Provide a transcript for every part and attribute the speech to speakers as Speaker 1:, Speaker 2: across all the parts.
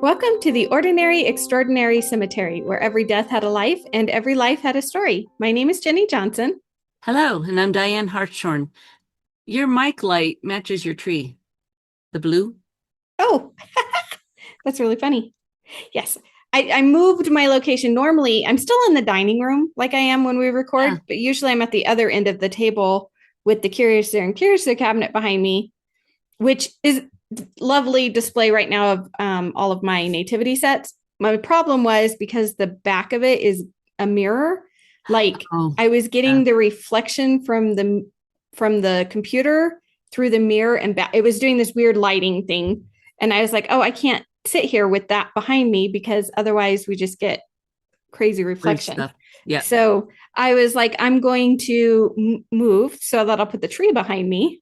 Speaker 1: Welcome to the Ordinary Extraordinary Cemetery, where every death had a life and every life had a story. My name is Jenny Johnson.
Speaker 2: Hello, and I'm Dianne Hartshorn. Your mic light matches your tree. The blue?
Speaker 1: Oh, that's really funny. Yes, I moved my location. Normally, I'm still in the dining room like I am when we record,
Speaker 2: Yeah.
Speaker 1: but usually I'm at the other end of the table with the Curiouser and Curiouser cabinet behind me, which is lovely display right now of all of my nativity sets. My problem was because the back of it is a mirror. Like
Speaker 2: Oh,
Speaker 1: I was
Speaker 2: yeah.
Speaker 1: getting the reflection from the computer through the mirror, and back. It was doing this weird lighting thing. And I was like, oh, I can't sit here with that behind me because otherwise we just get crazy
Speaker 2: Weird
Speaker 1: reflection.
Speaker 2: stuff. Yeah.
Speaker 1: So I was like, I'm going to move so that I'll put the tree behind me.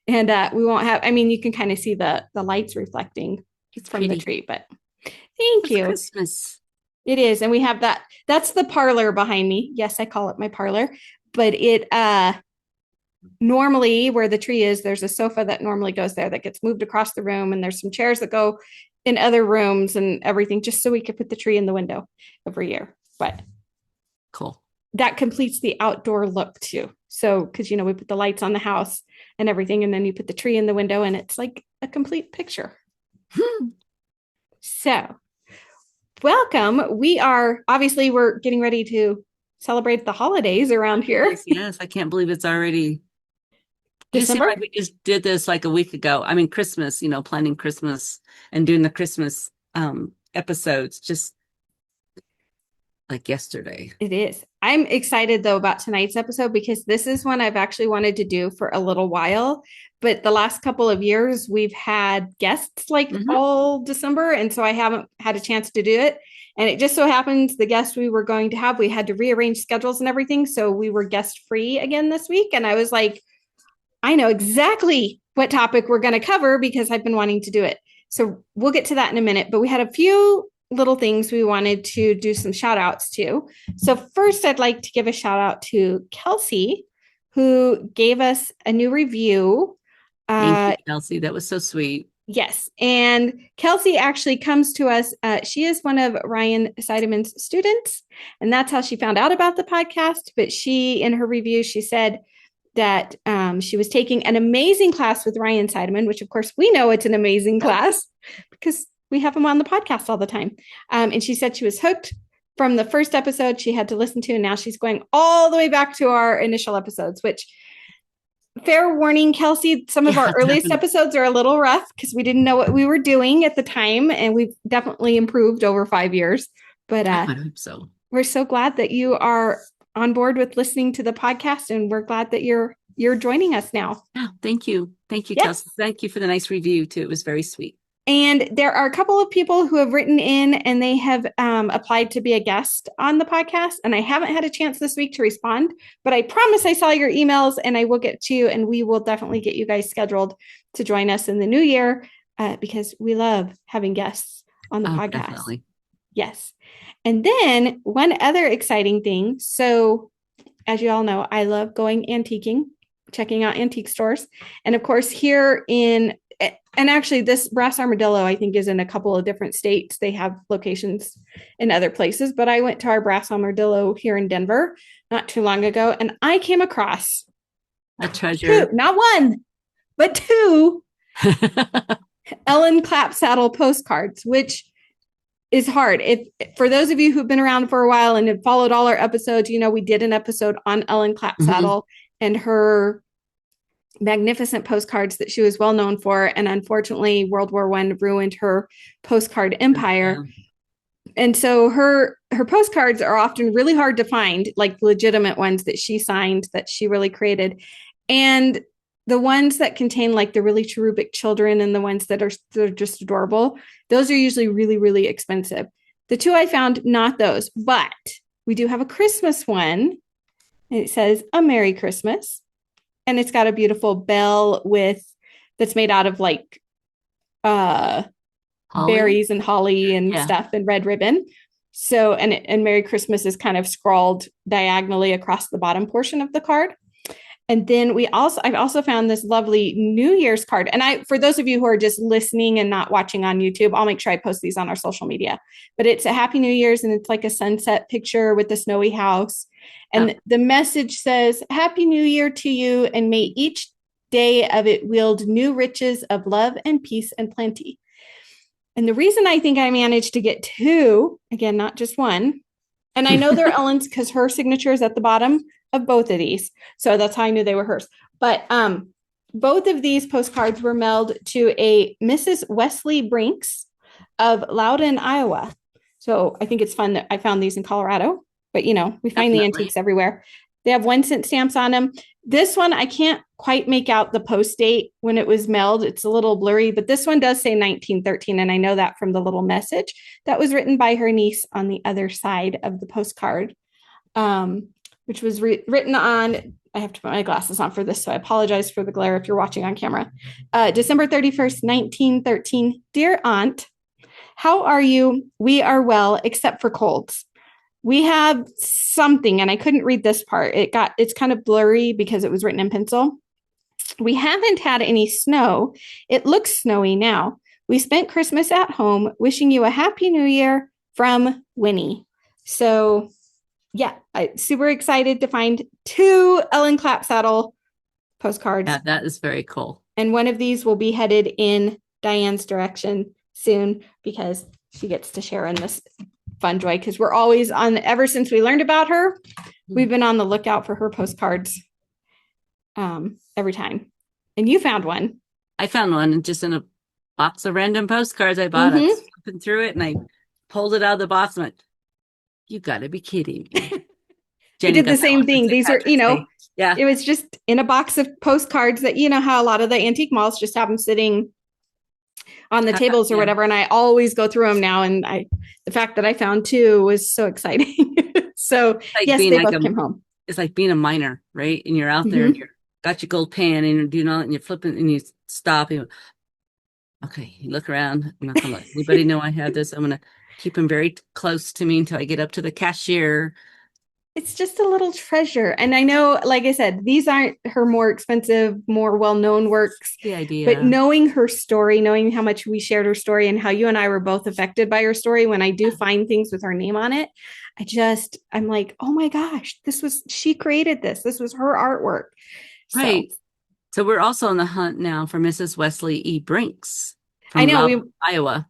Speaker 1: And we won't have, I mean, you can kind of see the lights reflecting
Speaker 2: It's
Speaker 1: from the
Speaker 2: pretty.
Speaker 1: tree, but thank
Speaker 2: It's
Speaker 1: you.
Speaker 2: Christmas.
Speaker 1: It is. And we have that's the parlor behind me. Yes, I call it my parlor, but it normally where the tree is, there's a sofa that normally goes there that gets moved across the room, and there's some chairs that go in other rooms and everything, just so we could put the tree in the window every year. But
Speaker 2: Cool.
Speaker 1: that completes the outdoor look too. So, because we put the lights on the house and everything, and then you put the tree in the window, and it's like a complete picture. So, welcome. We're getting ready to celebrate the holidays around here.
Speaker 2: Yes, I can't believe it's already. Just seemed
Speaker 1: December.
Speaker 2: like we just did this like a week ago. I mean, Christmas, planning Christmas and doing the Christmas episodes just like yesterday.
Speaker 1: It is. I'm excited though about tonight's episode because this is one I've actually wanted to do for a little while. But the last couple of years, we've had guests like
Speaker 2: Hmm.
Speaker 1: all December. And so I haven't had a chance to do it. And it just so happens the guest we were going to have, we had to rearrange schedules and everything. So we were guest free again this week. And I was like, I know exactly what topic we're going to cover because I've been wanting to do it. So we'll get to that in a minute. But we had a few little things we wanted to do some shout outs to. So, first, I'd like to give a shout out to Kelsey, who gave us a new review.
Speaker 2: Thank you, Kelsey. That was so sweet.
Speaker 1: Yes. And Kelsey actually comes to us. She is one of Ryan Seideman's students, and that's how she found out about the podcast. But in her review, she said, that she was taking an amazing class with Ryan Seideman, which of course we know it's an amazing class because we have him on the podcast all the time. And she said she was hooked from the first episode she had to listen to, and now she's going all the way back to our initial episodes, which fair warning, Kelsey, some of our earliest episodes are a little rough because we didn't know what we were doing at the time, and we've definitely improved over 5 years. But
Speaker 2: I hope so.
Speaker 1: We're so glad that you are on board with listening to the podcast, and we're glad that you're joining us now.
Speaker 2: Yeah, thank you. Thank you,
Speaker 1: Yes.
Speaker 2: Kelsey. Thank you for the nice review too. It was very sweet.
Speaker 1: And there are a couple of people who have written in and they have applied to be a guest on the podcast. And I haven't had a chance this week to respond, but I promise I saw your emails and I will get to you, and we will definitely get you guys scheduled to join us in the new year because we love having guests on the podcast.
Speaker 2: Definitely.
Speaker 1: Yes. And then one other exciting thing. So, as you all know, I love going antiquing, checking out antique stores. And of course, and actually, this Brass Armadillo, I think, is in a couple of different states. They have locations in other places. But I went to our Brass Armadillo here in Denver not too long ago, and I came across
Speaker 2: a treasure.
Speaker 1: Not one, but two Ellen Clapsaddle postcards, which is hard. If for those of you who've been around for a while and have followed all our episodes, we did an episode on Ellen Clapsaddle and her magnificent postcards that she was well known for. And unfortunately, World War I ruined her postcard empire. Yeah. And so her postcards are often really hard to find, like legitimate ones that she signed, that she really created. And the ones that contain like the really cherubic children and the ones that are just adorable, those are usually really, really expensive. The two I found, not those, but we do have a Christmas one. And it says, "A Merry Christmas." And it's got a beautiful bell that's made out of like berries and holly and stuff and red ribbon. So, and Merry Christmas is kind of scrawled diagonally across the bottom portion of the card. And then I've also found this lovely New Year's card. And for those of you who are just listening and not watching on YouTube, I'll make sure I post these on our social media. But it's a Happy New Year's, and it's like a sunset picture with the snowy house. And the message says, Happy New Year to you, and may each day of it wield new riches of love and peace and plenty. And the reason I think I managed to get two, again, not just one, and I know they're Ellen's because her signature is at the bottom of both of these. So that's how I knew they were hers. But both of these postcards were mailed to a Mrs. Wesley Brinks of Loudon, Iowa. So I think it's fun that I found these in Colorado, but we find the antiques everywhere. They have 1-cent stamps on them. This one, I can't quite make out the post date when it was mailed. It's a little blurry, but this one does say 1913. And I know that from the little message that was written by her niece on the other side of the postcard, which was written on, I have to put my glasses on for this, so I apologize for the glare if you're watching on camera. December 31st, 1913. Dear Aunt, how are you? We are well, except for colds. We have something, and I couldn't read this part. It's kind of blurry because it was written in pencil. We haven't had any snow. It looks snowy now. We spent Christmas at home. Wishing you a Happy New Year from Winnie. So yeah, I'm super excited to find two Ellen Clapsaddle postcards.
Speaker 2: Yeah, that is very cool.
Speaker 1: And one of these will be headed in Diane's direction soon because she gets to share in this fun joy, because we're always ever since we learned about her, we've been on the lookout for her postcards every time. And you found one.
Speaker 2: I found one just in a box of random postcards I bought. I was flipping through it and I pulled it out of the box and went, you gotta be kidding me.
Speaker 1: Jennie did the same thing. These are,
Speaker 2: yeah,
Speaker 1: it was just in a box of postcards that, how a lot of the antique malls just have them sitting on the tables or whatever. And I always go through them now. And the fact that I found two was so exciting. So yes, they both came home.
Speaker 2: It's like being a miner, right? And you're out there and you're got your gold pen and you're doing all that and you're flipping and you stop. And okay, you look around. I'm not gonna let anybody know I have this. I'm gonna keep them very close to me until I get up to the cashier.
Speaker 1: It's just a little treasure. And I know, like I said, these aren't her more expensive, more well-known works.
Speaker 2: The idea.
Speaker 1: But knowing her story, knowing how much we shared her story and how you and I were both affected by her story, when I do find things with her name on it, I'm like, oh my gosh, she created this. This was her artwork.
Speaker 2: Right. So we're also on the hunt now for Mrs. Wesley E. Brinks
Speaker 1: from
Speaker 2: Iowa.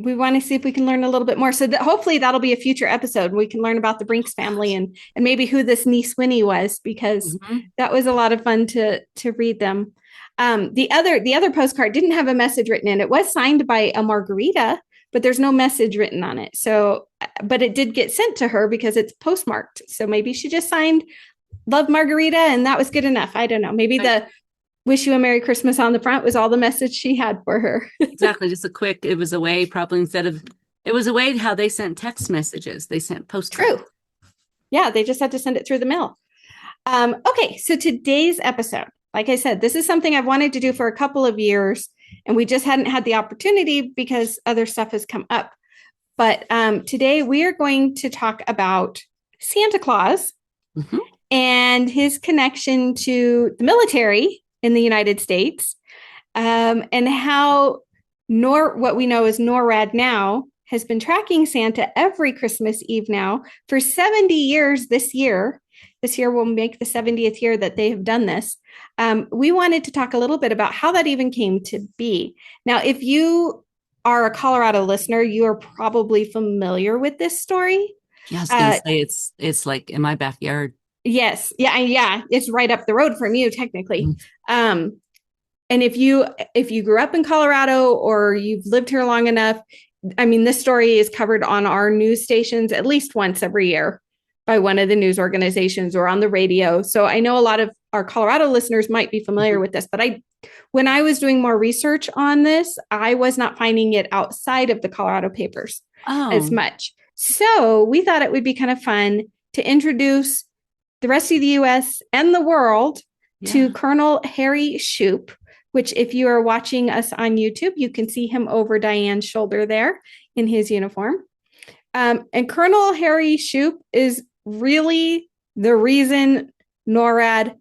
Speaker 1: We want to see if we can learn a little bit more. So hopefully that'll be a future episode. We can learn about the Brinks family and maybe who this niece Winnie was, because that was a lot of fun to read them. The other postcard didn't have a message written in. It was signed by a Margarita, but there's no message written on it. So, but it did get sent to her because it's postmarked. So maybe she just signed Love Margarita and that was good enough. I don't know. Maybe the Wish You a Merry Christmas on the front was all the message she had for her.
Speaker 2: Exactly. Just it was a way probably it was a way how they sent text messages. They sent postcards.
Speaker 1: True. Yeah, they just had to send it through the mail. Okay, so today's episode, like I said, this is something I've wanted to do for a couple of years, and we just hadn't had the opportunity because other stuff has come up. But today we are going to talk about Santa Claus and his connection to the military in the United States, and how what we know as NORAD now has been tracking Santa every Christmas Eve now for 70 years this year. This year will make the 70th year that they have done this. We wanted to talk a little bit about how that even came to be. Now, if you are a Colorado listener, you are probably familiar with this story.
Speaker 2: Yeah, I was going to say it's like in my backyard.
Speaker 1: Yes. Yeah. It's right up the road from you, technically. And if you grew up in Colorado or you've lived here long enough, I mean, this story is covered on our news stations at least once every year by one of the news organizations or on the radio. So I know a lot of our Colorado listeners might be familiar with this, but when I was doing more research on this, I was not finding it outside of the Colorado papers as much. So we thought it would be kind of fun to introduce the rest of the U.S. and the world to Colonel Harry Shoup, which if you are watching us on YouTube, you can see him over Diane's shoulder there in his uniform. And Colonel Harry Shoup is really the reason NORAD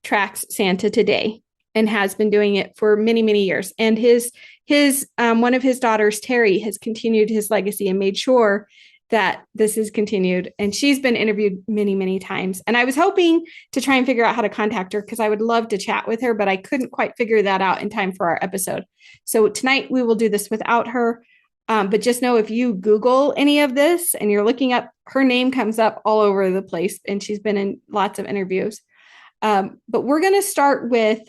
Speaker 1: tracks Santa today and has been doing it for many, many years. And his one of his daughters, Terry, has continued his legacy and made sure that this is continued. And she's been interviewed many, many times. And I was hoping to try and figure out how to contact her because I would love to chat with her, but I couldn't quite figure that out in time for our episode. So tonight we will do this without her. But just know if you Google any of this and you're looking up, her name comes up all over the place, and she's been in lots of interviews. But we're going to start with,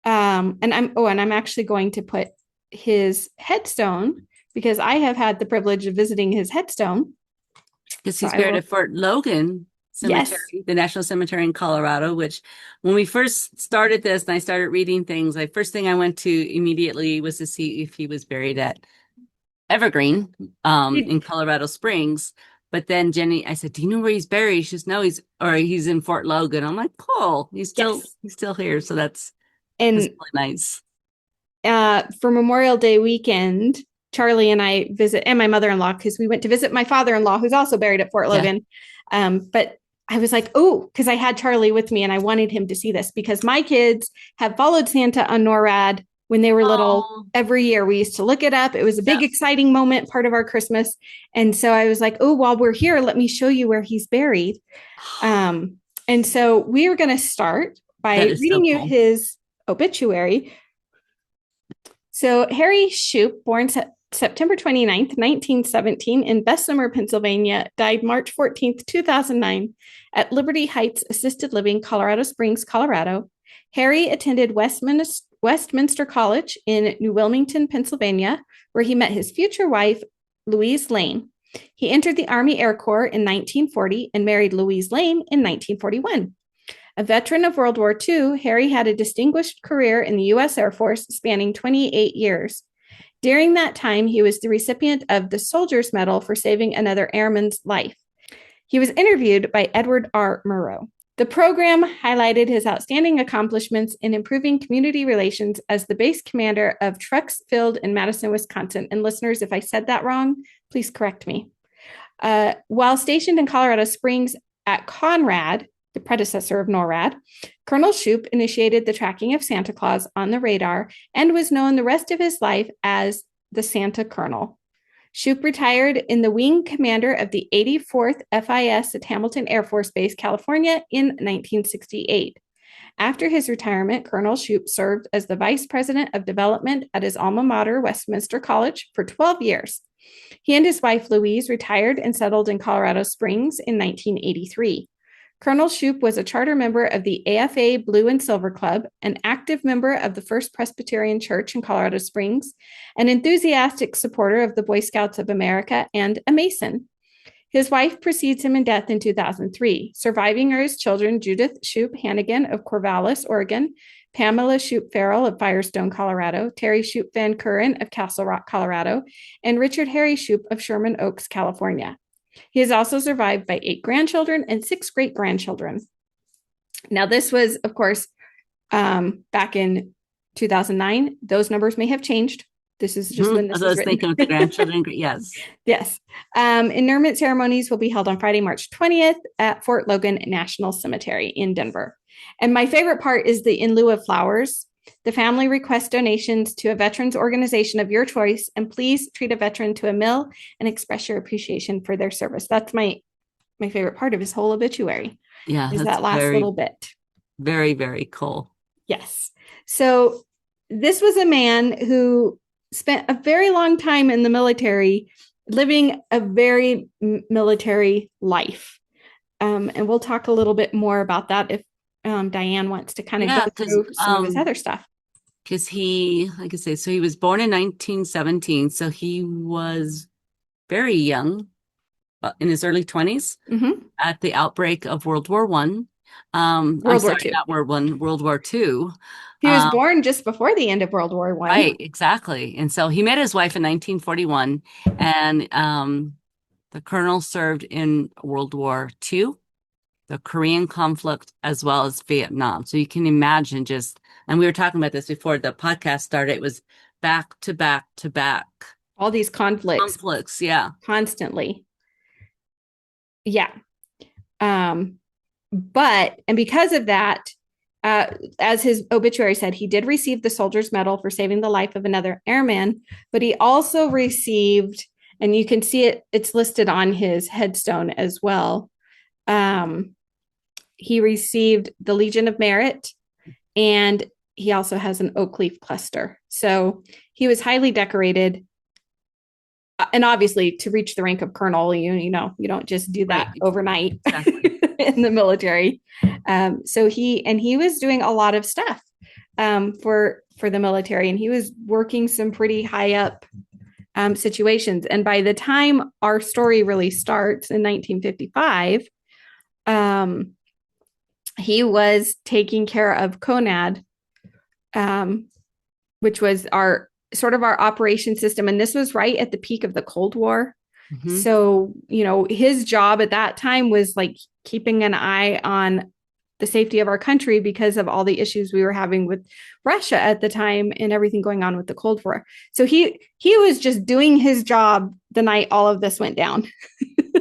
Speaker 1: and I'm actually going to put his headstone because I have had the privilege of visiting his headstone.
Speaker 2: Because he's buried at Fort Logan Cemetery,
Speaker 1: yes.
Speaker 2: the National Cemetery in Colorado, which when we first started this and I started reading things, the first thing I went to immediately was to see if he was buried at Evergreen in Colorado Springs. But then Jenny, I said, do you know where he's buried? She says, no, he's in Fort Logan. I'm like, cool. He's still here. So that's really nice.
Speaker 1: For Memorial Day weekend, Charlie and I visit, and my mother-in-law, because we went to visit my father-in-law, who's also buried at Fort Logan. But I was like, because I had Charlie with me and I wanted him to see this because my kids have followed Santa on NORAD when they were little. Every year we used to look it up. It was a big, exciting moment, part of our Christmas. And so I was like, while we're here, let me show you where he's buried. And so we are going to start by reading you his obituary. So Harry Shoup, born September 29th, 1917 in Bessemer, Pennsylvania, died March 14th, 2009 at Liberty Heights Assisted Living, Colorado Springs, Colorado. Harry attended Westminster College in New Wilmington, Pennsylvania, where he met his future wife, Louise Lane. He entered the Army Air Corps in 1940 and married Louise Lane in 1941. A veteran of World War II, Harry had a distinguished career in the U.S. Air Force spanning 28 years. During that time, he was the recipient of the Soldier's Medal for saving another airman's life. He was interviewed by Edward R. Murrow. The program highlighted his outstanding accomplishments in improving community relations as the base commander of Trucks Field in Madison, Wisconsin. And listeners, if I said that wrong, please correct me. While stationed in Colorado Springs at Conrad, the predecessor of NORAD, Colonel Shoup initiated the tracking of Santa Claus on the radar and was known the rest of his life as the Santa Colonel. Shoup retired in the wing commander of the 84th FIS at Hamilton Air Force Base, California in 1968. After his retirement, Colonel Shoup served as the vice president of development at his alma mater, Westminster College, for 12 years. He and his wife, Louise, retired and settled in Colorado Springs in 1983. Colonel Shoup was a charter member of the AFA Blue and Silver Club, an active member of the First Presbyterian Church in Colorado Springs, an enthusiastic supporter of the Boy Scouts of America, and a Mason. His wife precedes him in death in 2003. Surviving are his children, Judith Shoup Hannigan of Corvallis, Oregon, Pamela Shoup Farrell of Firestone, Colorado, Terry Shoup Van Kuren of Castle Rock, Colorado, and Richard Harry Shoup of Sherman Oaks, California. He is also survived by 8 grandchildren and 6 great-grandchildren. Now, this was, of course, back in 2009. Those numbers may have changed. This is just when this was written.
Speaker 2: Thinking of the grandchildren. Yes.
Speaker 1: Yes. Interment ceremonies will be held on Friday, March 20th at Fort Logan National Cemetery in Denver. And my favorite part is the in lieu of flowers. The family requests donations to a veterans organization of your choice, and please treat a veteran to a meal and express your appreciation for their service. That's my favorite part of his whole obituary.
Speaker 2: Yeah,
Speaker 1: is that last little bit.
Speaker 2: Very, very cool.
Speaker 1: Yes. So this was a man who spent a very long time in the military, living a very military life. And we'll talk a little bit more about that if Dianne wants to kind of go through some of his other stuff.
Speaker 2: Because he, like I say, so he was born in 1917. So he was very young, in his early 20s, at the outbreak of World War I. World War II.
Speaker 1: He was born just before the end of World War I.
Speaker 2: Right, exactly. And so he met his wife in 1941, and the colonel served in World War II, the Korean conflict, as well as Vietnam. So you can imagine and we were talking about this before the podcast started, it was back to back to back.
Speaker 1: All these conflicts.
Speaker 2: Yeah.
Speaker 1: Constantly. Yeah. And because of that, As his obituary said, he did receive the Soldier's Medal for saving the life of another airman, but he also received, and you can see it, it's listed on his headstone as well. He received the Legion of Merit, and he also has an oak leaf cluster. So he was highly decorated. And obviously, to reach the rank of colonel, you don't just do that overnight in the military. So he was doing a lot of stuff for the military, and he was working some pretty high up situations. And by the time our story really starts in 1955, he was taking care of CONAD, which was our operation system. And this was right at the peak of the Cold War. Mm-hmm. So, his job at that time was like keeping an eye on the safety of our country because of all the issues we were having with Russia at the time and everything going on with the Cold War. So he was just doing his job the night all of this went down.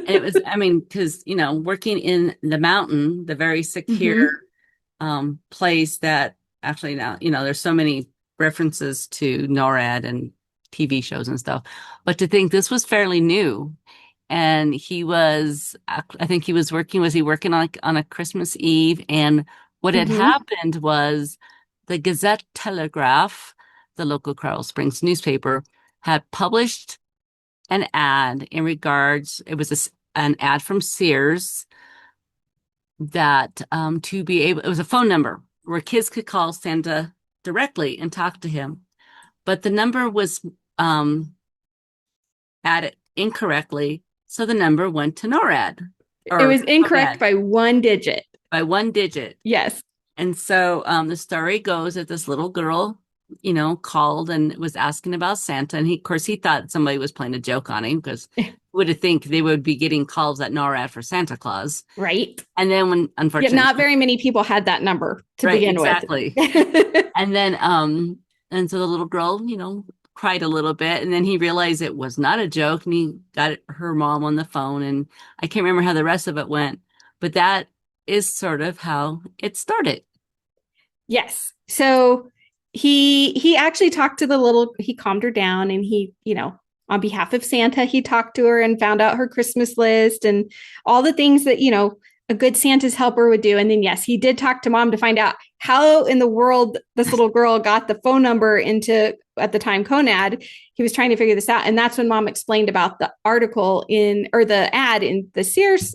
Speaker 2: It was, because, working in the mountain, the very secure place that actually now, there's so many references to NORAD and TV shows and stuff, but to think this was fairly new. And I think he was working on a Christmas Eve? And what had happened was the Gazette Telegraph, the local Coral Springs newspaper, had published an ad in regards, it was an ad from Sears that it was a phone number where kids could call Santa directly and talk to him. But the number was added incorrectly. So the number went to NORAD.
Speaker 1: It was incorrect by one digit.
Speaker 2: By one digit.
Speaker 1: Yes.
Speaker 2: And so the story goes that this little girl, called and was asking about Santa. And he thought somebody was playing a joke on him because would have think they would be getting calls at NORAD for Santa Claus.
Speaker 1: Right.
Speaker 2: And then when, unfortunately,
Speaker 1: not very many people had that number to begin
Speaker 2: with. And then, and so the little girl, cried a little bit, and then he realized it was not a joke, and he got her mom on the phone, and I can't remember how the rest of it went, but that is sort of how it started.
Speaker 1: Yes. So he actually talked to he calmed her down, and he, on behalf of Santa, he talked to her and found out her Christmas list and all the things that, a good Santa's helper would do. And then, yes, he did talk to mom to find out how in the world this little girl got the phone number into, at the time, CONAD. He was trying to figure this out. And that's when mom explained about the the ad in the Sears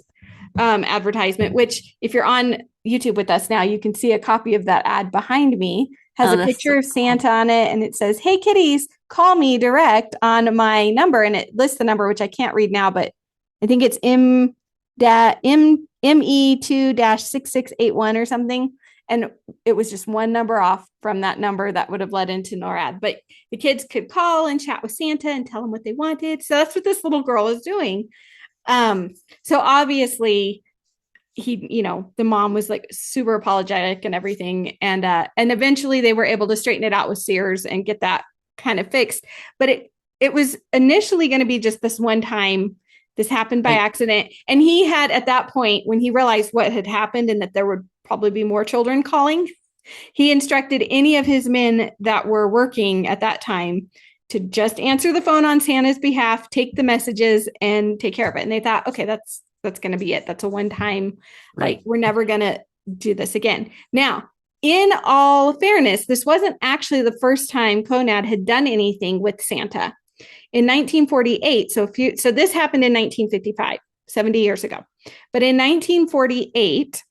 Speaker 1: advertisement, which if you're on YouTube with us now, you can see a copy of that ad behind me. Has a picture of Santa on it, and it says, "Hey kiddies, call me direct on my number." And it lists the number, which I can't read now, but I think it's ME2-6681 or something. And it was just one number off from that number that would have led into NORAD. But the kids could call and chat with Santa and tell him what they wanted. So that's what this little girl is doing. So obviously the mom was like super apologetic and everything. And eventually they were able to straighten it out with Sears and get that kind of fixed. But it was initially going to be just this one time. This happened by accident. And he had, at that point, when he realized what had happened and that there would probably be more children calling, he instructed any of his men that were working at that time to just answer the phone on Santa's behalf, take the messages, and take care of it. And they thought, okay, that's going to be it. That's a one-time, like, we're never going to do this again. Now, in all fairness, this wasn't actually the first time CONAD had done anything with Santa. In 1948, so this happened in 1955, 70 years ago. But in 1948,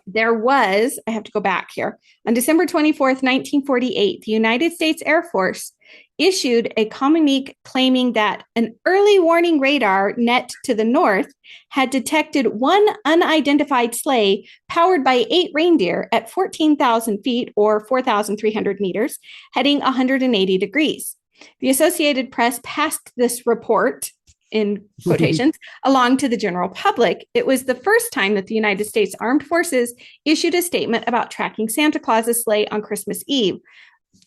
Speaker 1: there was, I have to go back here, on December 24th, 1948, the United States Air Force issued a communique claiming that an early warning radar net to the north had detected one unidentified sleigh powered by 8 reindeer at 14,000 feet or 4,300 meters, heading 180 degrees. The Associated Press passed this report, in quotations, along to the general public. It was the first time that the United States Armed Forces issued a statement about tracking Santa Claus's sleigh on Christmas Eve,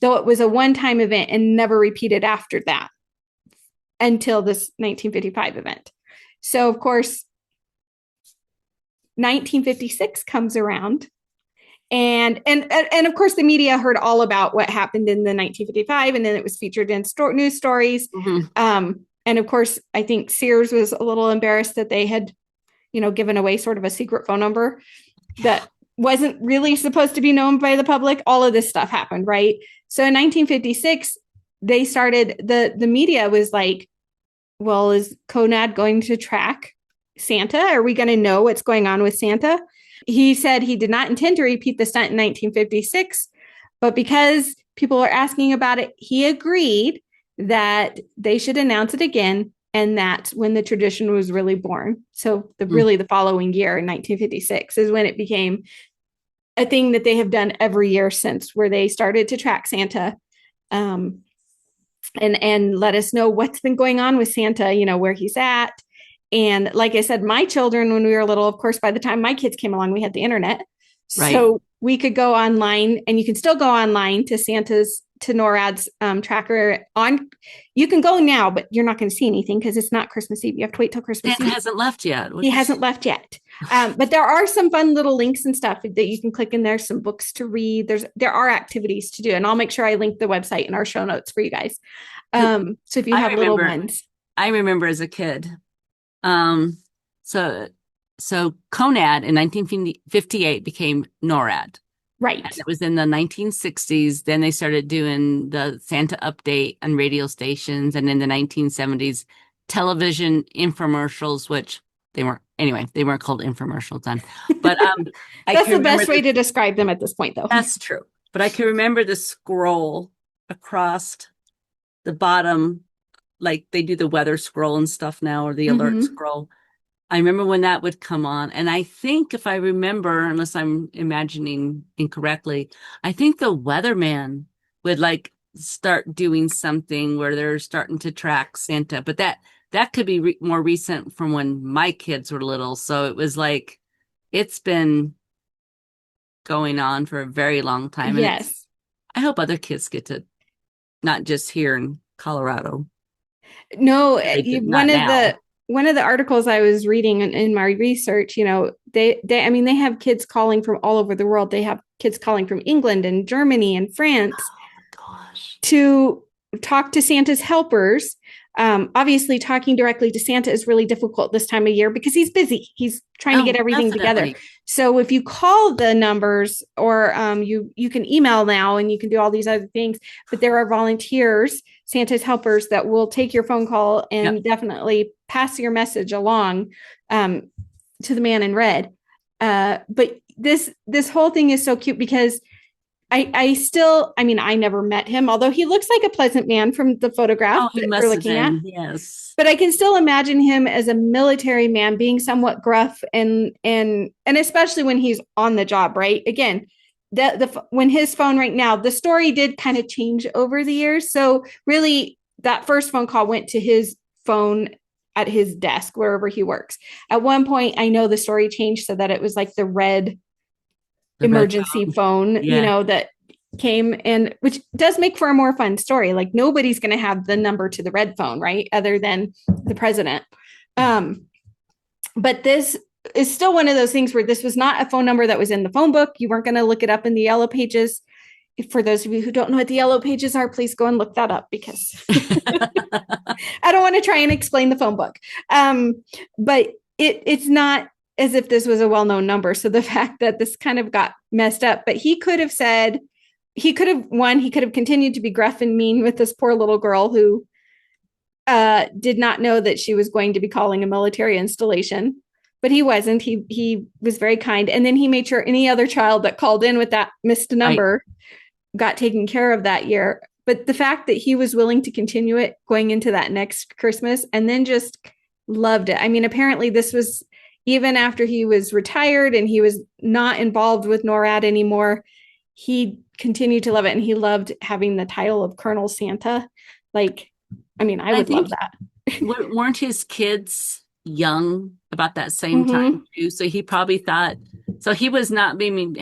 Speaker 1: though it was a one-time event and never repeated after that until this 1955 event. So, of course, 1956 comes around, And of course the media heard all about what happened in the 1955, and then it was featured in news stories.
Speaker 2: Mhm.
Speaker 1: And of course, I think Sears was a little embarrassed that they had, given away sort of a secret phone number that wasn't really supposed to be known by the public. All of this stuff happened, right? So in 1956, they started, the media was like, well, is Conad going to track Santa? Are we going to know what's going on with Santa? He said he did not intend to repeat the stunt in 1956, but because people are asking about it, he agreed that they should announce it again. And that's when the tradition was really born. So the following year in 1956 is when it became a thing that they have done every year since, where they started to track Santa, and let us know what's been going on with Santa, where he's at. And like I said, my children, when we were little, of course, by the time my kids came along, we had the internet.
Speaker 2: Right.
Speaker 1: So we could go online, and you can still go online to NORAD's tracker. You can go now, but you're not going to see anything because it's not Christmas Eve. You have to wait till Christmas
Speaker 2: Santa
Speaker 1: Eve.
Speaker 2: hasn't left yet.
Speaker 1: He hasn't left yet. But there are some fun little links and stuff that you can click in there, some books to read. There are activities to do, and I'll make sure I link the website in our show notes for you guys. So if you have little ones.
Speaker 2: I remember as a kid. So Conad in 1958 became NORAD.
Speaker 1: Right.
Speaker 2: And it was in the 1960s. Then they started doing the Santa update on radio stations. And in the 1970s, television infomercials, which they weren't called infomercials then. But
Speaker 1: that's the best way to describe them at this point, though.
Speaker 2: That's true. But I can remember the scroll across the bottom, like they do the weather scroll and stuff now, or the alert scroll. I remember when that would come on. And I think, if I remember, unless I'm imagining incorrectly, I think the weatherman would like start doing something where they're starting to track Santa. But that could be more recent from when my kids were little. So it was like, it's been going on for a very long time. And
Speaker 1: yes.
Speaker 2: I hope other kids get to, not just here in Colorado.
Speaker 1: No, one of the articles I was reading in my research, they have kids calling from all over the world. They have kids calling from England and Germany and France to talk to Santa's helpers. Obviously, talking directly to Santa is really difficult this time of year because he's busy. He's trying to get everything together. So if you call the numbers, or you can email now, and you can do all these other things, but there are volunteers, Santa's helpers, that will take your phone call and definitely pass your message along to the man in red. But this whole thing is so cute because I never met him, although he looks like a pleasant man from the photograph that we're looking at.
Speaker 2: Yes.
Speaker 1: But I can still imagine him as a military man being somewhat gruff and especially when he's on the job, right? Again, when his phone right now, the story did kind of change over the years. So really that first phone call went to his phone at his desk, wherever he works. At one point, I know the story changed so that it was like the red emergency phone, that came in, which does make for a more fun story. Like nobody's going to have the number to the red phone, right? Other than the president. But this is still one of those things where this was not a phone number that was in the phone book. You weren't going to look it up in the yellow pages. For those of you who don't know what the yellow pages are, please go and look that up because I don't want to try and explain the phone book. But it's not as if this was a well-known number. So the fact that this kind of got messed up, but he could have continued to be gruff and mean with this poor little girl who did not know that she was going to be calling a military installation, but he wasn't. He was very kind. And then he made sure any other child that called in with that missed number got taken care of that year. But the fact that he was willing to continue it going into that next Christmas and then just loved it. I mean, apparently this was even after he was retired and he was not involved with NORAD anymore, he continued to love it. And he loved having the title of Colonel Santa. Like, I mean, I would love that.
Speaker 2: Weren't his kids young about that same time too? So he probably thought, so he was not being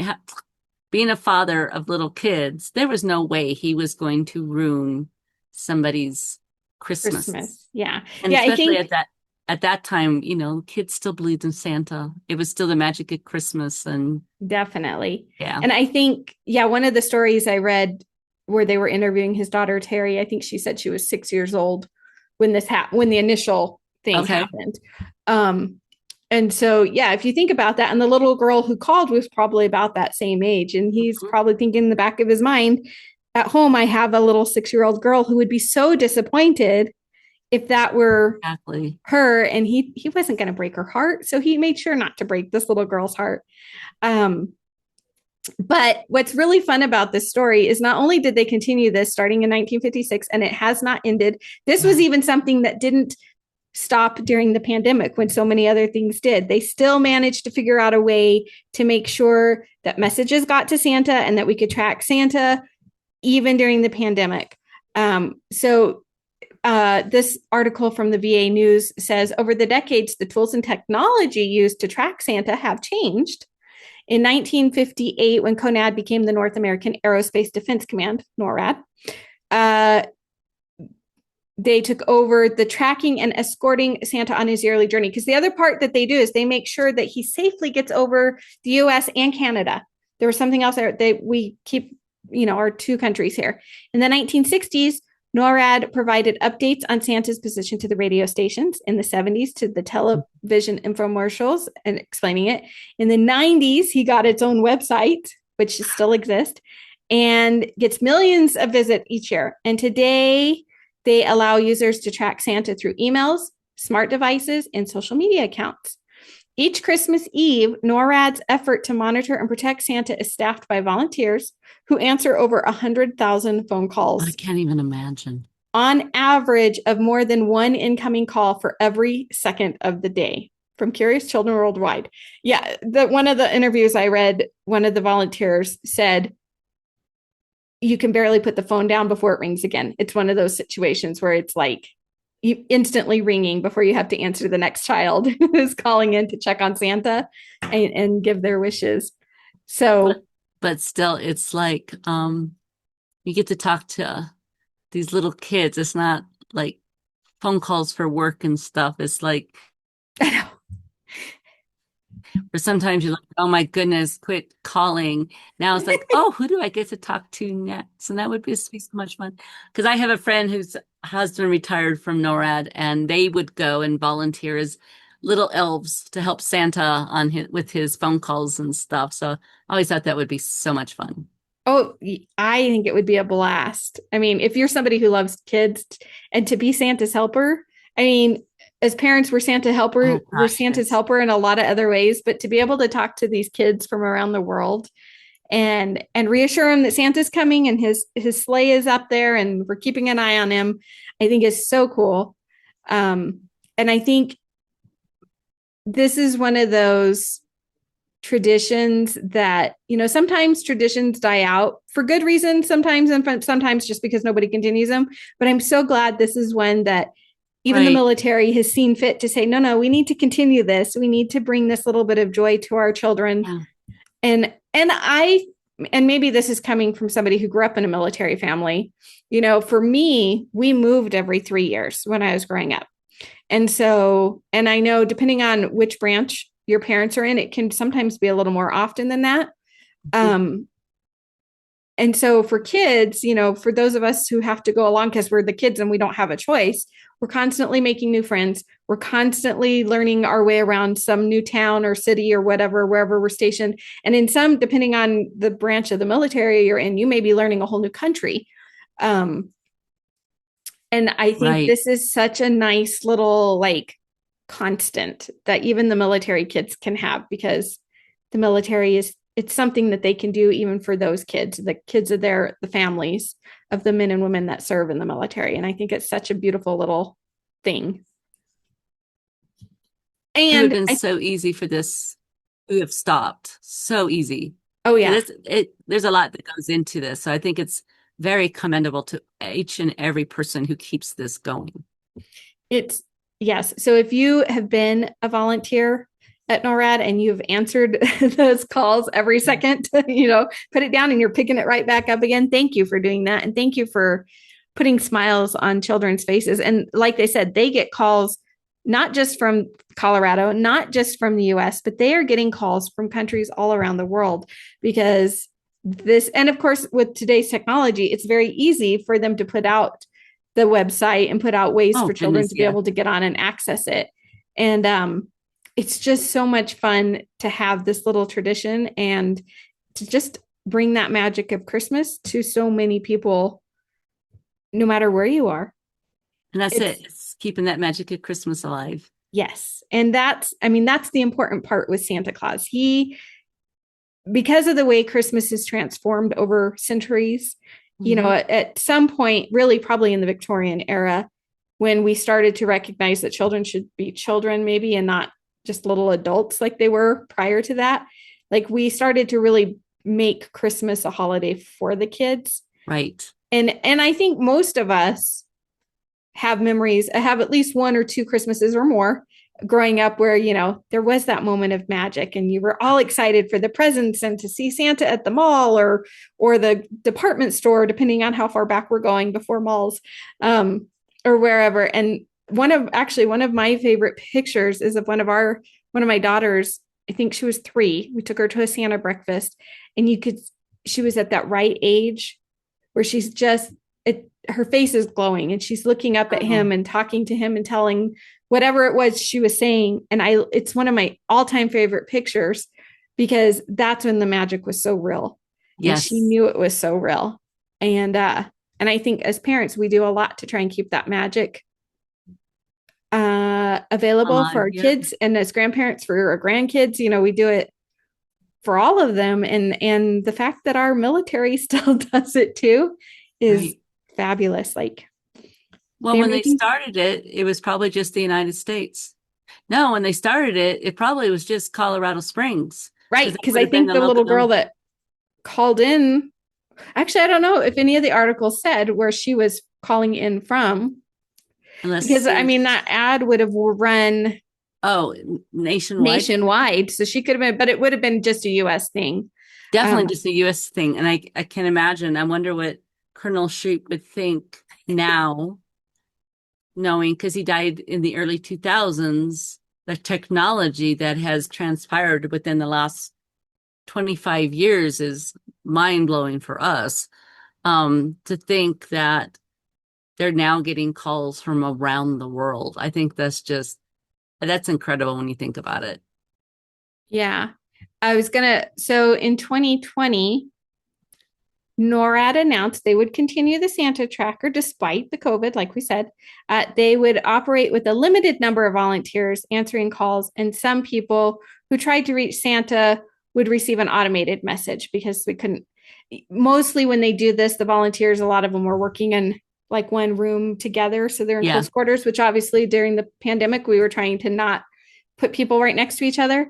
Speaker 2: a father of little kids. There was no way he was going to ruin somebody's Christmas.
Speaker 1: Yeah.
Speaker 2: And especially at that at that time, kids still believed in Santa. It was still the magic of Christmas. And
Speaker 1: Definitely.
Speaker 2: yeah.
Speaker 1: And I think, yeah, one of the stories I read where they were interviewing his daughter, Terry, I think she said she was 6 years old when when the initial thing
Speaker 2: Okay.
Speaker 1: happened. And so, yeah, if you think about that, and the little girl who called was probably about that same age. And he's probably thinking in the back of his mind, at home, I have a little 6-year-old girl who would be so disappointed if that were
Speaker 2: Exactly.
Speaker 1: her. And he wasn't going to break her heart. So he made sure not to break this little girl's heart. But what's really fun about this story is not only did they continue this starting in 1956, and it has not ended. This was even something that didn't stop during the pandemic when so many other things did. They still managed to figure out a way to make sure that messages got to Santa and that we could track Santa even during the pandemic. This article from the VA News says, over the decades, the tools and technology used to track Santa have changed. In 1958, when CONAD became the North American Aerospace Defense Command, NORAD, they took over the tracking and escorting Santa on his yearly journey. Because the other part that they do is they make sure that he safely gets over the US and Canada. There was something else there. We keep, our two countries here. In the 1960s, NORAD provided updates on Santa's position to the radio stations. In the 70s, to the television infomercials and explaining it. In the 90s, he got its own website, which still exists, and gets millions of visits each year. And today, they allow users to track Santa through emails, smart devices, and social media accounts. Each Christmas Eve, NORAD's effort to monitor and protect Santa is staffed by volunteers who answer over 100,000 phone calls.
Speaker 2: I can't even imagine.
Speaker 1: On average of more than one incoming call for every second of the day from curious children worldwide. Yeah, one of the interviews I read, one of the volunteers said, you can barely put the phone down before it rings again. It's one of those situations where it's like you instantly ringing before you have to answer the next child who's calling in to check on Santa and give their wishes. So,
Speaker 2: but still, it's like you get to talk to these little kids. It's not like phone calls for work and stuff. It's like,
Speaker 1: I know.
Speaker 2: Or sometimes you're like, oh my goodness, quit calling. Now it's like, oh, who do I get to talk to next? And that would be so much fun. Because I have a friend whose husband retired from NORAD, and they would go and volunteer as little elves to help Santa with his phone calls and stuff. So I always thought that would be so much fun.
Speaker 1: Oh, I think it would be a blast. I mean, if you're somebody who loves kids and to be Santa's helper, I mean, as parents, we're Santa's helper in a lot of other ways, but to be able to talk to these kids from around the world and reassure them that Santa's coming and his sleigh is up there and we're keeping an eye on him, I think is so cool. And I think this is one of those traditions that, sometimes traditions die out for good reasons, sometimes, and sometimes just because nobody continues them. But I'm so glad this is one that even the military has seen fit to say, no, we need to continue this. We need to bring this little bit of joy to our children. Yeah. And maybe this is coming from somebody who grew up in a military family. For me, we moved every 3 years when I was growing up. And so, and I know depending on which branch your parents are in, it can sometimes be a little more often than that. And so for kids, for those of us who have to go along because we're the kids and we don't have a choice, we're constantly making new friends. We're constantly learning our way around some new town or city or whatever, wherever we're stationed. And in some, depending on the branch of the military you're in, you may be learning a whole new country. And I think this is such a nice little constant that even the military kids can have, because the military it's something that they can do even for those kids, the kids of the families of the men and women that serve in the military. And I think it's such a beautiful little thing. And
Speaker 2: it would have been so easy for this to have stopped. So easy.
Speaker 1: Oh yeah.
Speaker 2: There's a lot that goes into this. So I think it's very commendable to each and every person who keeps this going.
Speaker 1: Yes. So if you have been a volunteer at NORAD and you've answered those calls every second, put it down and you're picking it right back up again. Thank you for doing that. And thank you for putting smiles on children's faces. And like they said, they get calls not just from Colorado, not just from the US, but they are getting calls from countries all around the world because this, and of course, with today's technology, it's very easy for them to put out the website and put out ways
Speaker 2: Oh,
Speaker 1: for children
Speaker 2: goodness,
Speaker 1: to be
Speaker 2: yeah.
Speaker 1: able to get on and access it. And it's just so much fun to have this little tradition and to just bring that magic of Christmas to so many people, no matter where you are.
Speaker 2: And that's
Speaker 1: It's,
Speaker 2: it. It's keeping that magic of Christmas alive.
Speaker 1: yes. And that's, I mean, that's the important part with Santa Claus. He, because of the way Christmas is transformed over centuries, you know, at some point, really probably in the Victorian era, when we started to recognize that children should be children, maybe, and not just little adults like they were prior to that, like we started to really make Christmas a holiday for the kids.
Speaker 2: Right.
Speaker 1: And I think most of us have memories, have at least one or two Christmases or more growing up where, you know, there was that moment of magic and you were all excited for the presents and to see Santa at the mall or the department store, depending on how far back we're going before malls, or wherever. And one of my favorite pictures is of one of my daughters. I think she was 3. We took her to a Santa breakfast and she was at that right age where she's just, her face is glowing and she's looking up at him and talking to him and telling whatever it was she was saying. And it's one of my all-time favorite pictures because that's when the magic was so real.
Speaker 2: Yes.
Speaker 1: And she knew it was so real. And I think as parents, we do a lot to try and keep that magic available for our kids, and as grandparents for our grandkids, you know, we do it for all of them. And the fact that our military still does it too is fabulous. Like,
Speaker 2: well, when they started it, it was probably just the United States. No, when they started it, it probably was just Colorado Springs.
Speaker 1: Right. Because I think the little girl that called in, actually, I don't know if any of the articles said where she was calling in from. Because I mean, that ad would have run nationwide. So she could have been, but it would have been just a US thing.
Speaker 2: Definitely just a US thing. And I can imagine, I wonder what Colonel Shoup would think now, knowing, because he died in the early 2000s, the technology that has transpired within the last 25 years is mind-blowing for us. To think that they're now getting calls from around the world. I think that's incredible when you think about it.
Speaker 1: Yeah. So in 2020, NORAD announced they would continue the Santa tracker despite the COVID, like we said. They would operate with a limited number of volunteers answering calls, and some people who tried to reach Santa would receive an automated message because we couldn't. Mostly when they do this, the volunteers, a lot of them were working in like one room together. So they're in close quarters, which obviously during the pandemic, we were trying to not put people right next to each other.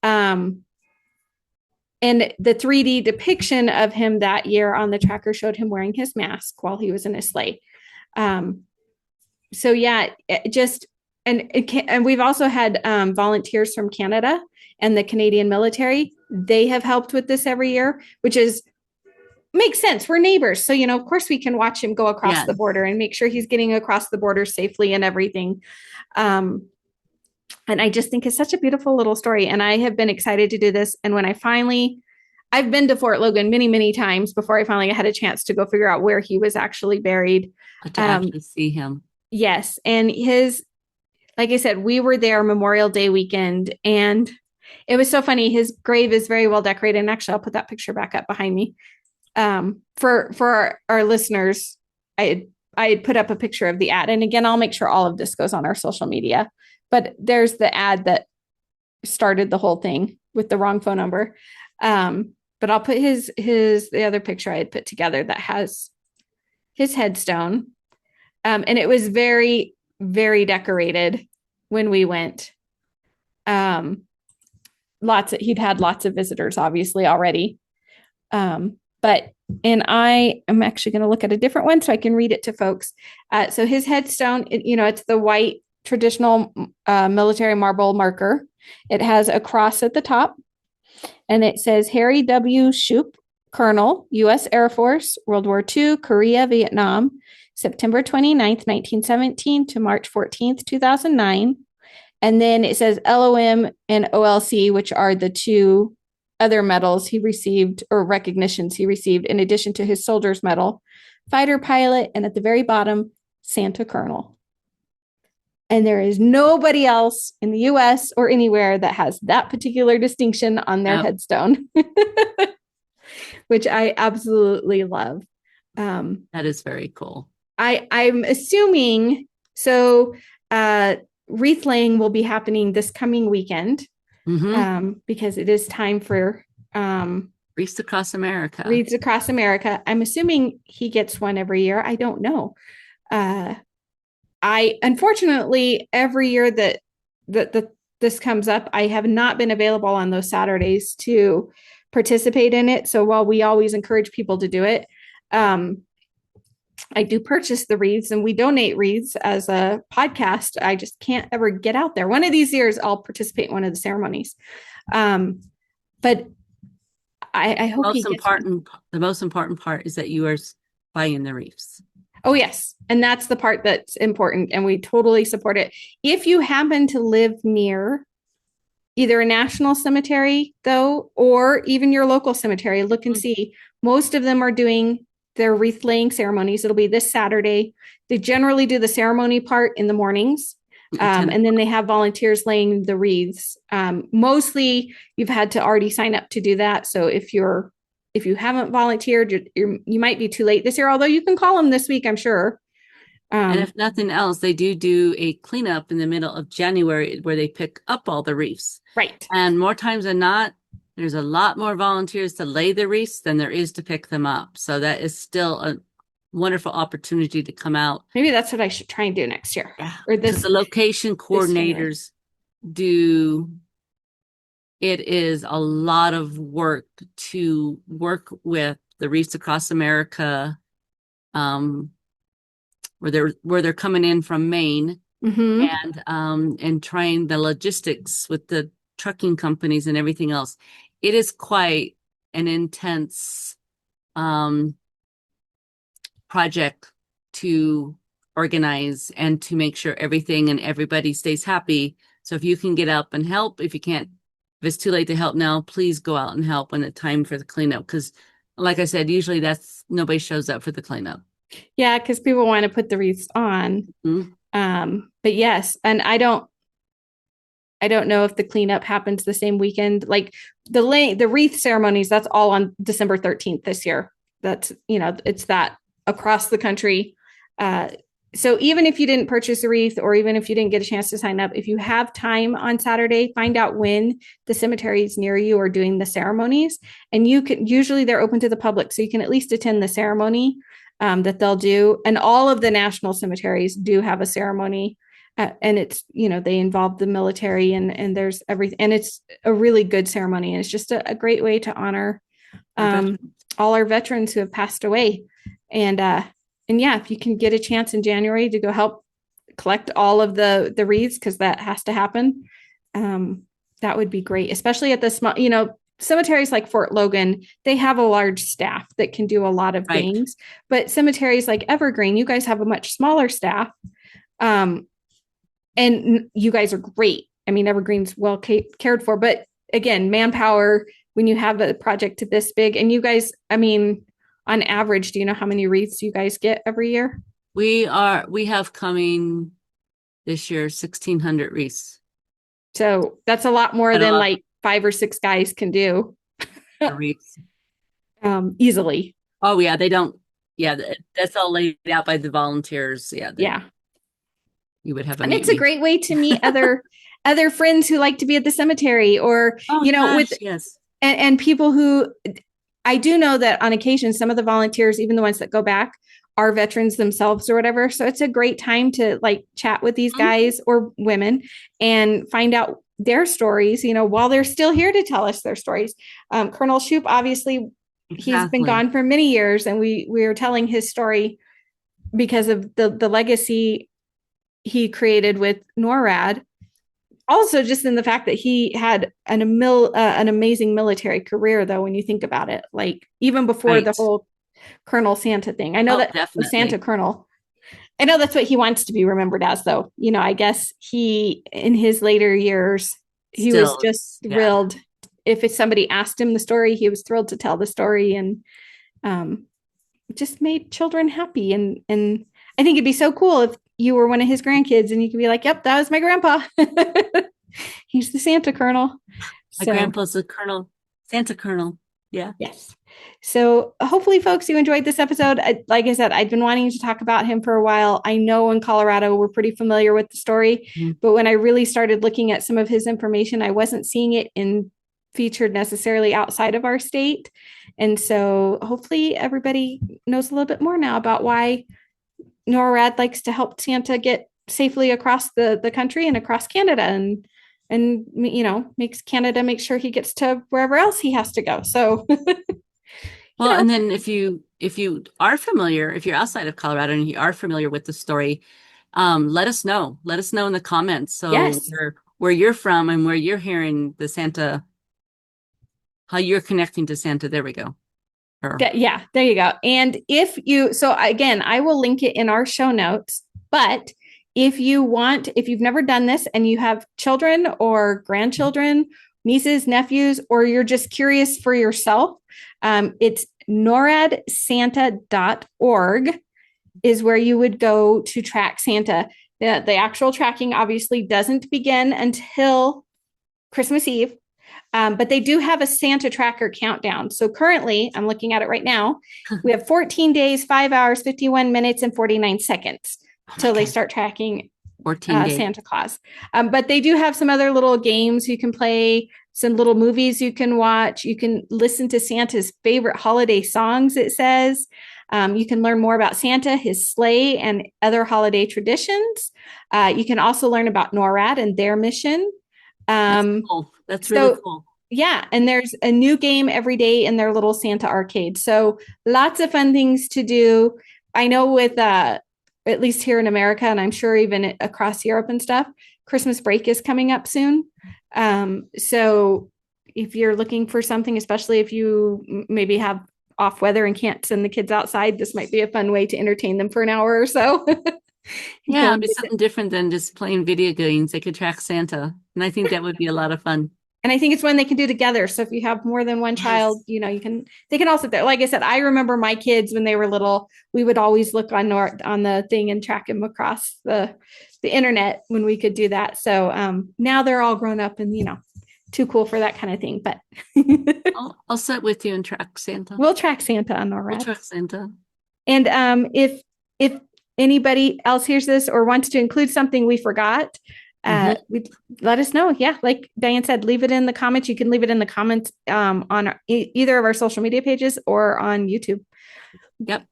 Speaker 1: And the 3D depiction of him that year on the tracker showed him wearing his mask while he was in his sleigh. So yeah, and we've also had volunteers from Canada and the Canadian military. They have helped with this every year, which makes sense. We're neighbors. So, you know, of course we can watch him go across the border and make sure he's getting across the border safely and everything. And I just think it's such a beautiful little story. And I have been excited to do this. And when I've been to Fort Logan many, many times before I finally had a chance to go figure out where he was actually buried.
Speaker 2: To actually see him.
Speaker 1: Yes. And like I said, we were there Memorial Day weekend and it was so funny. His grave is very well decorated. And actually, I'll put that picture back up behind me. For our listeners, I had put up a picture of the ad. And again, I'll make sure all of this goes on our social media. But there's the ad that started the whole thing with the wrong phone number. But I'll put the other picture I had put together that has his headstone. And it was very, very decorated when we went. He'd had lots of visitors, obviously, already. And I am actually going to look at a different one so I can read it to folks. So his headstone, it's the white traditional military marble marker. It has a cross at the top and it says Harry W. Shoup, Colonel, U.S. Air Force, World War II, Korea, Vietnam, September 29th, 1917 to March 14th, 2009. And then it says LOM and OLC, which are the two other medals he received or recognitions he received in addition to his soldier's medal, fighter pilot, and at the very bottom, Santa Colonel. And there is nobody else in the US or anywhere that has that particular distinction on their headstone, which I absolutely love.
Speaker 2: That is very cool.
Speaker 1: I'm assuming so. Wreath laying will be happening this coming weekend because it is time for
Speaker 2: Wreaths Across America.
Speaker 1: Wreaths Across America. I'm assuming he gets one every year. I don't know. I unfortunately every year that this comes up, I have not been available on those Saturdays to participate in it. So while we always encourage people to do it, I do purchase the wreaths and we donate wreaths as a podcast. I just can't ever get out there. One of these years I'll participate in one of the ceremonies. But I hope
Speaker 2: the most important part is that you are buying the wreaths.
Speaker 1: Oh, yes. And that's the part that's important. And we totally support it. If you happen to live near either a national cemetery, though, or even your local cemetery, look and see. Most of them are doing their wreath laying ceremonies. It'll be this Saturday. They generally do the ceremony part in the mornings. And then they have volunteers laying the wreaths. Mostly you've had to already sign up to do that. So if you haven't volunteered, you might be too late this year, although you can call them this week, I'm sure.
Speaker 2: And if nothing else, they do a cleanup in the middle of January where they pick up all the wreaths.
Speaker 1: Right.
Speaker 2: And more times than not, there's a lot more volunteers to lay the wreaths than there is to pick them up. So that is still a wonderful opportunity to come out.
Speaker 1: Maybe that's what I should try and do next year.
Speaker 2: Yeah.
Speaker 1: Or this.
Speaker 2: The location coordinators do. It is a lot of work to work with the Wreaths Across America, where they're coming in from Maine, and trying the logistics with the trucking companies and everything else. It is quite an intense project to organize and to make sure everything and everybody stays happy. So if you can get up and help, if you can't, if it's too late to help now, please go out and help when it's time for the cleanup. Because like I said, usually nobody shows up for the cleanup.
Speaker 1: Yeah, because people want to put the wreaths on. But yes, and I don't know if the cleanup happens the same weekend. Like the wreath ceremonies, that's all on December 13th this year. That's, it's that across the country. So even if you didn't purchase a wreath, or even if you didn't get a chance to sign up, if you have time on Saturday, find out when the cemeteries near you are doing the ceremonies. And usually they're open to the public, so you can at least attend the ceremony that they'll do. And all of the national cemeteries do have a ceremony. And it's, they involve the military and there's everything. And it's a really good ceremony. And it's just a great way to honor all our veterans who have passed away. And yeah, if you can get a chance in January to go help collect all of the wreaths, because that has to happen, that would be great, especially at the small, cemeteries like Fort Logan, they have a large staff that can do a lot of things. But cemeteries like Evergreen, you guys have a much smaller staff. And you guys are great. I mean, Evergreen's well cared for, but again, manpower, when you have a project this big, and you guys, I mean, on average, do you know how many wreaths you guys get every year?
Speaker 2: We have coming this year 1,600 wreaths.
Speaker 1: So that's a lot more than like 5 or 6 guys can do.
Speaker 2: Wreaths.
Speaker 1: Easily.
Speaker 2: Oh yeah, they don't. Yeah, that's all laid out by the volunteers. Yeah. You would have,
Speaker 1: and it's a great way to meet other friends who like to be at the cemetery, or and people who. I do know that on occasion, some of the volunteers, even the ones that go back, are veterans themselves or whatever. So it's a great time to like chat with these guys or women and find out their stories, while they're still here to tell us their stories. Colonel Shoup, obviously, he's been gone for many years, and we are telling his story because of the legacy he created with NORAD. Also, just in the fact that he had an amazing military career, though, when you think about it, like even before the whole Colonel Santa thing. I know that Santa Colonel. I know that's what he wants to be remembered as, though. I guess he, in his later years, he was
Speaker 2: Still,
Speaker 1: just
Speaker 2: yeah.
Speaker 1: thrilled. If somebody asked him the story, he was thrilled to tell the story, and um, just made children happy. And I think it'd be so cool if you were one of his grandkids and you could be like, "Yep, that was my grandpa. He's the Santa Colonel."
Speaker 2: My
Speaker 1: So
Speaker 2: grandpa's a colonel, Santa Colonel. Yeah.
Speaker 1: yes. So hopefully, folks, you enjoyed this episode. Like I said, I've been wanting to talk about him for a while. I know in Colorado we're pretty familiar with the story, but when I really started looking at some of his information, I wasn't seeing it in featured necessarily outside of our state. And so hopefully everybody knows a little bit more now about why NORAD likes to help Santa get safely across the country and across Canada, and makes Canada make sure he gets to wherever else he has to go. So
Speaker 2: Well, and then if you are familiar, if you're outside of Colorado and you are familiar with the story, let us know. Let us know in the comments. So
Speaker 1: yes.
Speaker 2: where you're from and where you're hearing the Santa, how you're connecting to Santa. There we go.
Speaker 1: Yeah, there you go. And so again, I will link it in our show notes, but if you've never done this and you have children or grandchildren, nieces, nephews, or you're just curious for yourself, it's noradsanta.org is where you would go to track Santa. The actual tracking obviously doesn't begin until Christmas Eve. But they do have a Santa tracker countdown. So currently, I'm looking at it right now. We have 14 days, 5 hours, 51 minutes, and 49 seconds till they start tracking
Speaker 2: 14 days.
Speaker 1: Santa Claus. But they do have some other little games you can play, some little movies you can watch. You can listen to Santa's favorite holiday songs, it says. You can learn more about Santa, his sleigh, and other holiday traditions. You can also learn about NORAD and their mission.
Speaker 2: That's cool. That's really cool.
Speaker 1: Yeah, and there's a new game every day in their little Santa arcade. So lots of fun things to do. I know with at least here in America, and I'm sure even across Europe and stuff, Christmas break is coming up soon. So if you're looking for something, especially if you maybe have off weather and can't send the kids outside, this might be a fun way to entertain them for an hour or so.
Speaker 2: Yeah, it'd be something different than just playing video games. They could track Santa. And I think that would be a lot of fun.
Speaker 1: And I think it's one they can do together. So if you have more than one child, they can all sit there. Like I said, I remember my kids when they were little, we would always look on the thing and track them across the internet when we could do that. So now they're all grown up and, too cool for that kind of thing. But
Speaker 2: I'll sit with you and track Santa.
Speaker 1: We'll track Santa on NORAD.
Speaker 2: We'll track Santa.
Speaker 1: And if anybody else hears this or wants to include something we forgot, let us know. Yeah, like Diane said, leave it in the comments. You can leave it in the comments on either of our social media pages or on YouTube.
Speaker 2: Yep.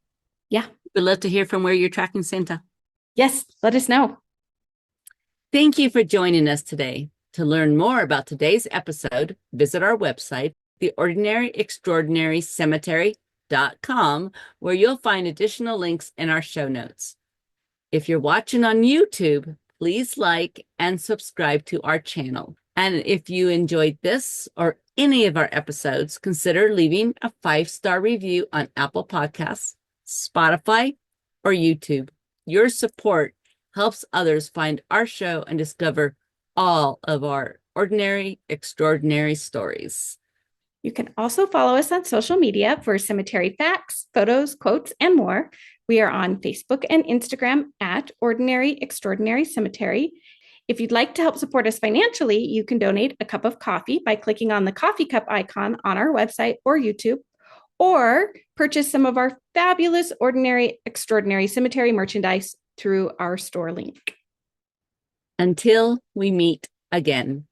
Speaker 1: Yeah.
Speaker 2: We'd love to hear from where you're tracking Santa.
Speaker 1: Yes, let us know.
Speaker 2: Thank you for joining us today. To learn more about today's episode, visit our website, theordinaryextraordinarycemetery.com, where you'll find additional links in our show notes. If you're watching on YouTube, please like and subscribe to our channel. And if you enjoyed this or any of our episodes, consider leaving a 5-star review on Apple Podcasts, Spotify, or YouTube. Your support helps others find our show and discover all of our ordinary, extraordinary stories.
Speaker 1: You can also follow us on social media for cemetery facts, photos, quotes, and more. We are on Facebook and Instagram at Ordinary Extraordinary Cemetery. If you'd like to help support us financially, you can donate a cup of coffee by clicking on the coffee cup icon on our website or YouTube, or purchase some of our fabulous Ordinary Extraordinary Cemetery merchandise through our store link.
Speaker 2: Until we meet again.